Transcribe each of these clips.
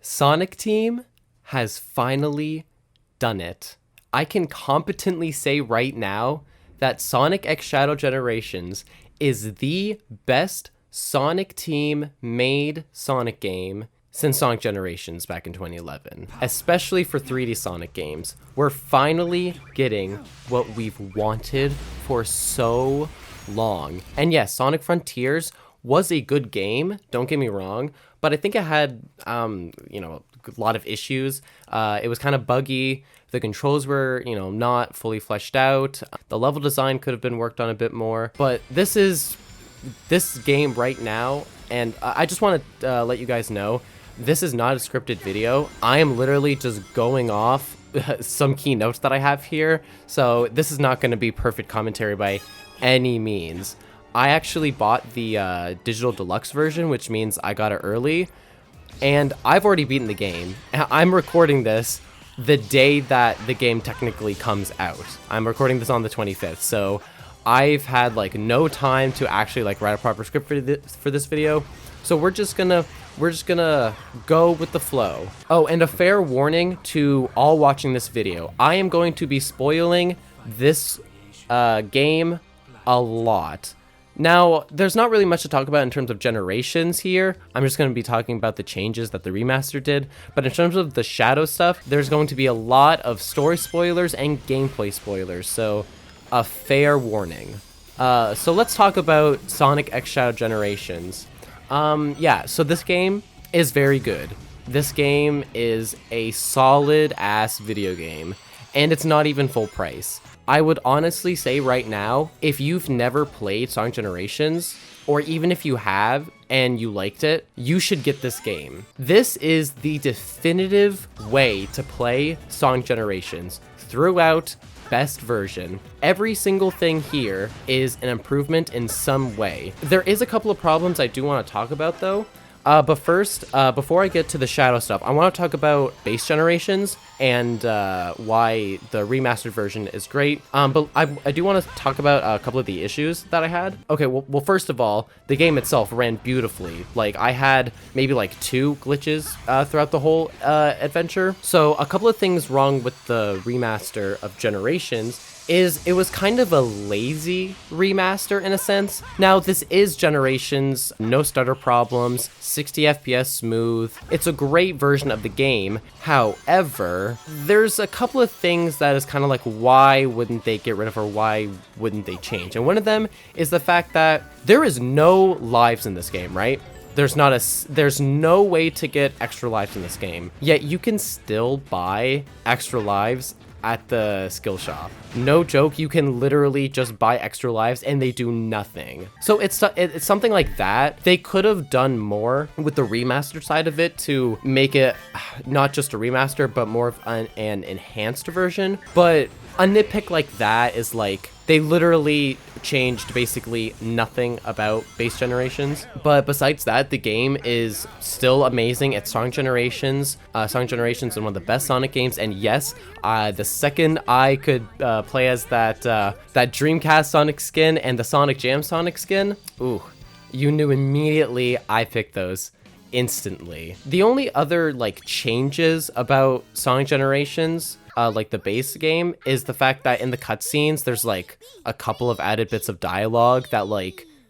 Sonic Team has finally done it. I can competently say right now that Sonic X Shadow Generations is the best Sonic Team made Sonic game since Sonic Generations back in 2011, especially for 3D Sonic games. We're finally getting what we've wanted for so long. And yes, Sonic Frontiers was a good game, don't get me wrong, but I think it had, a lot of issues. It was kind of buggy. The controls were, not fully fleshed out. The level design could have been worked on a bit more, but this game right now, and I just want to let you guys know, this is not a scripted video. I am literally just going off some key notes that I have here, so this is not going to be perfect commentary by any means. I actually bought the digital deluxe version, which means I got it early, and I've already beaten the game. I'm recording this the day that the game technically comes out. I'm recording this on the 25th, so I've had no time to actually write a proper script for this video. So we're just gonna go with the flow. Oh, and a fair warning to all watching this video. I am going to be spoiling this game a lot. Now, there's not really much to talk about in terms of generations here. I'm just going to be talking about the changes that the remaster did. But in terms of the Shadow stuff, there's going to be a lot of story spoilers and gameplay spoilers. So, a fair warning. So let's talk about Sonic X Shadow Generations. So this game is very good. This game is a solid-ass video game. And it's not even full price. I would honestly say right now, if you've never played Sonic Generations, or even if you have and you liked it, you should get this game. This is the definitive way to play Sonic Generations throughout best version. Every single thing here is an improvement in some way. There is a couple of problems I do want to talk about though. But first, before I get to the Shadow stuff, I want to talk about base generations and why the remastered version is great. But I do want to talk about a couple of the issues that I had. Okay, well, first of all, the game itself ran beautifully. I had maybe 2 glitches throughout the whole adventure. So a couple of things wrong with the remaster of Generations is it was kind of a lazy remaster in a sense. Now, this is Generations, no stutter problems, 60 FPS smooth. It's a great version of the game. However, there's a couple of things that is kind of why wouldn't they get rid of or why wouldn't they change? And one of them is the fact that there is no lives in this game, right? There's no way to get extra lives in this game. Yet you can still buy extra lives at the skill shop. No joke, you can literally just buy extra lives and they do nothing. So it's something like that. They could have done more with the remastered side of it to make it not just a remaster, but more of an enhanced version. But a nitpick like that is they literally changed basically nothing about base generations. But besides that, the game is still amazing. It's Sonic Generations. Sonic Generations is one of the best Sonic games. And yes, the second I could play as that Dreamcast Sonic skin and the Sonic Jam Sonic skin, ooh, you knew immediately I picked those instantly. The only other changes about Sonic Generations, the base game, is the fact that in the cutscenes there's a couple of added bits of dialogue that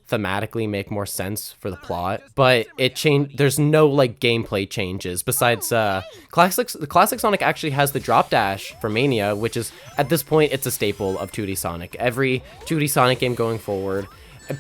thematically make more sense for the plot, but there's no gameplay changes besides the classic Sonic actually has the drop dash for Mania, which is at this point it's a staple of 2D Sonic. Every 2D Sonic game going forward,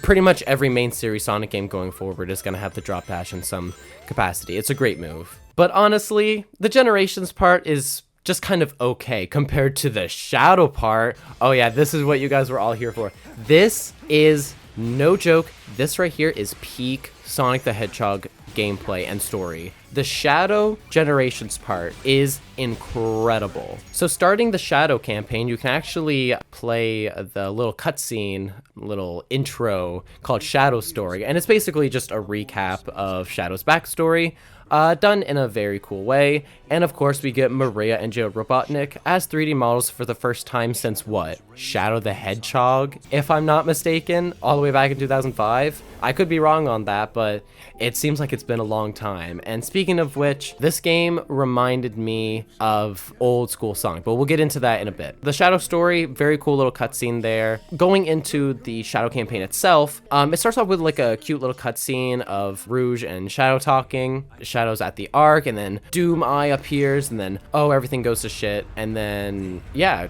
pretty much every main series Sonic game going forward is going to have the drop dash in some capacity. It's a great move. But honestly, the Generations part is just kind of okay compared to the Shadow part. Oh yeah, this is what you guys were all here for. This is, no joke, this right here is peak Sonic the Hedgehog gameplay and story. The Shadow Generations part is incredible. So starting the Shadow campaign, you can actually play the little cutscene, little intro called Shadow Story, and it's basically just a recap of Shadow's backstory. done in a very cool way. And of course, we get Maria and Joe Robotnik as 3D models for the first time since what? Shadow the Hedgehog, if I'm not mistaken, all the way back in 2005. I could be wrong on that, but it seems like it's been a long time. And speaking of which, this game reminded me of old school Sonic, but we'll get into that in a bit. The Shadow story, very cool little cutscene there. Going into the Shadow campaign itself, it starts off with like a cute little cutscene of Rouge and Shadow talking. Shadow's at the Ark, and then Doom Eye appears, and then, oh, everything goes to shit. And then, yeah,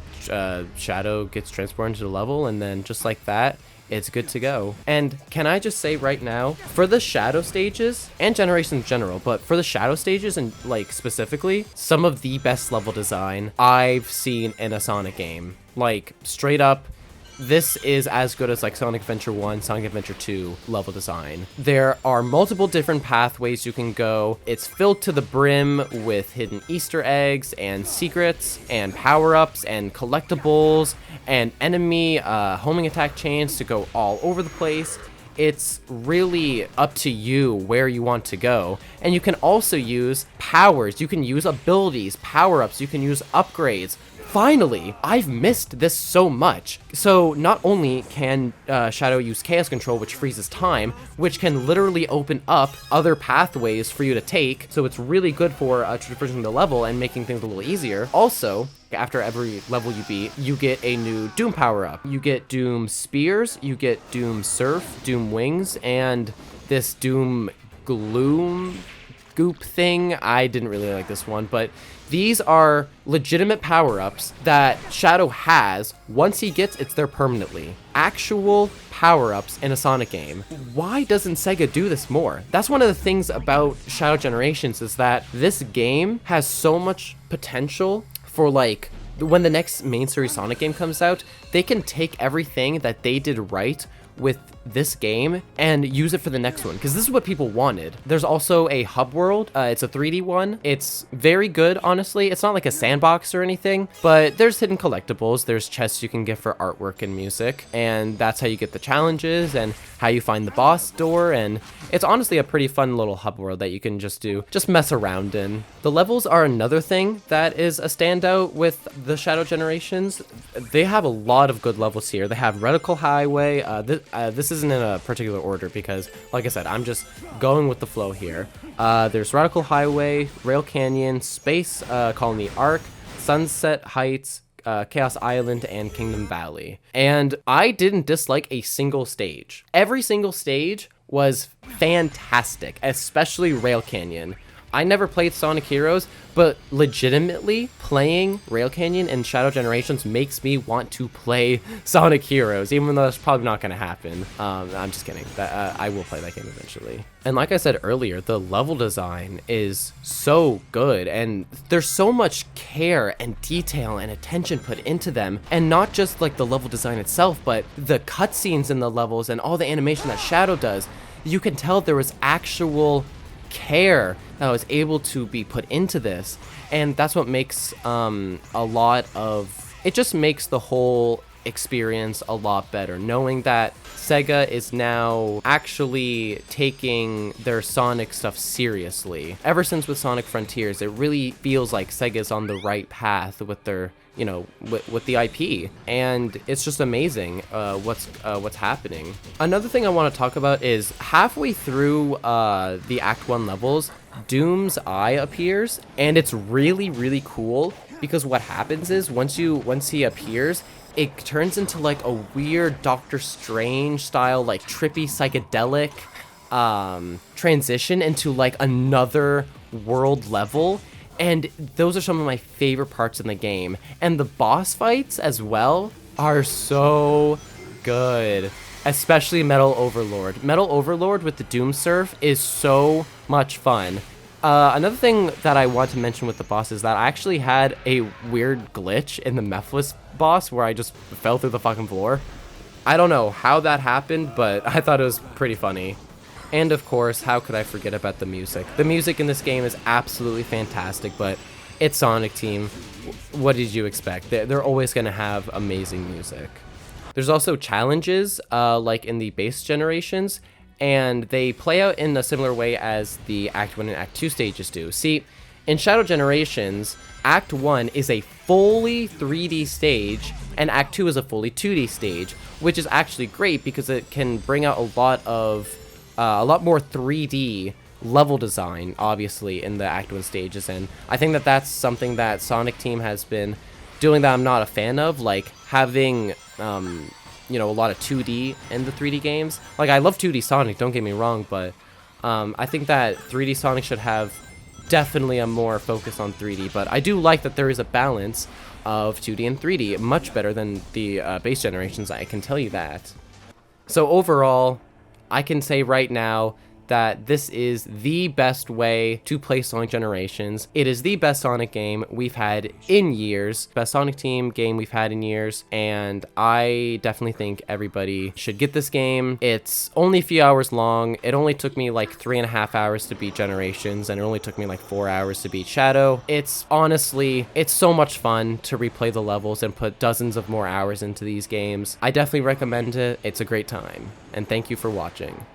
Shadow gets transported into the level, and then just like that, it's good to go. And can I just say right now, for the Shadow stages and Generations in general, but for the Shadow stages and like specifically, some of the best level design I've seen in a Sonic game. Like straight up, this is as good as like Sonic Adventure 1, Sonic Adventure 2 level design. There are multiple different pathways you can go. It's filled to the brim with hidden Easter eggs and secrets and power-ups and collectibles and enemy homing attack chains to go all over the place. It's really up to you where you want to go. And you can also use powers, you can use abilities, power-ups, you can use upgrades. Finally, I've missed this so much. So not only can Shadow use Chaos Control, which freezes time, which can literally open up other pathways for you to take, so it's really good for traversing the level and making things a little easier. Also, after every level you beat, you get a new Doom power-up. You get Doom Spears, you get Doom Surf, Doom Wings, and this Doom Gloom goop thing. I didn't really like this one, but these are legitimate power-ups that Shadow has. Once he gets, it's there permanently. Actual power-ups in a Sonic game. Why doesn't Sega do this more? That's one of the things about Shadow Generations, is that this game has so much potential for like, when the next main series Sonic game comes out, they can take everything that they did right with this game and use it for the next one, because this is what people wanted. There's also a hub world. It's a 3D one. It's very good, honestly. It's not like a sandbox or anything, but there's hidden collectibles. There's chests you can get for artwork and music, and that's how you get the challenges and how you find the boss door. And it's honestly a pretty fun little hub world that you can just mess around in. The levels are another thing that is a standout with the Shadow Generations. They have a lot of good levels here. They have Reticle Highway. This isn't in a particular order because, like I said, I'm just going with the flow here. There's Reticle Highway, Rail Canyon, Space Colony Arc, Sunset Heights, Chaos Island, and Kingdom Valley. And I didn't dislike a single stage. Every single stage was fantastic, especially Rail Canyon. I never played Sonic Heroes, but legitimately playing Rail Canyon and Shadow Generations makes me want to play Sonic Heroes, even though that's probably not going to happen. I'm just kidding. I will play that game eventually. And like I said earlier, the level design is so good, and there's so much care and detail and attention put into them, and not just like the level design itself, but the cutscenes in the levels and all the animation that Shadow does. You can tell there was actual care that was able to be put into this, and that's what makes it just makes the whole experience a lot better, knowing that Sega is now actually taking their Sonic stuff seriously. Ever since with Sonic Frontiers, it really feels like Sega's on the right path with their, you know, with the IP, and it's just amazing what's happening. Another thing I want to talk about is halfway through the Act 1 levels, Doom's Eye appears, and it's really, really cool, because what happens is once he appears, it turns into like a weird Doctor Strange style, like trippy psychedelic transition into like another world level. And those are some of my favorite parts in the game. And the boss fights as well are so good. Especially Metal Overlord. Metal Overlord with the Doom Surf is so much fun. Another thing that I want to mention with the boss is that I actually had a weird glitch in the Mephiles boss where I just fell through the fucking floor. I don't know how that happened, but I thought it was pretty funny. And of course, how could I forget about the music? The music in this game is absolutely fantastic, but it's Sonic Team. What did you expect? They're always going to have amazing music. There's also challenges, like in the base generations, and they play out in a similar way as the Act 1 and Act 2 stages do. See, in Shadow Generations, Act 1 is a fully 3D stage, and Act 2 is a fully 2D stage, which is actually great because it can bring out a lot more 3D level design, obviously, in the Act 1 stages, and I think that that's something that Sonic Team has been doing that I'm not a fan of, like having, you know, a lot of 2D in the 3D games. Like, I love 2D Sonic, don't get me wrong, but I think that 3D Sonic should have definitely a more focus on 3D, but I do like that there is a balance of 2D and 3D, much better than the base generations, I can tell you that. So overall, I can say right now that this is the best way to play Sonic Generations. It is the best Sonic game we've had in years, best Sonic Team game we've had in years, and I definitely think everybody should get this game. It's only a few hours long. It only took me like 3.5 hours to beat Generations, and it only took me like 4 hours to beat Shadow. It's honestly, it's so much fun to replay the levels and put dozens of more hours into these games. I definitely recommend it. It's a great time, and thank you for watching.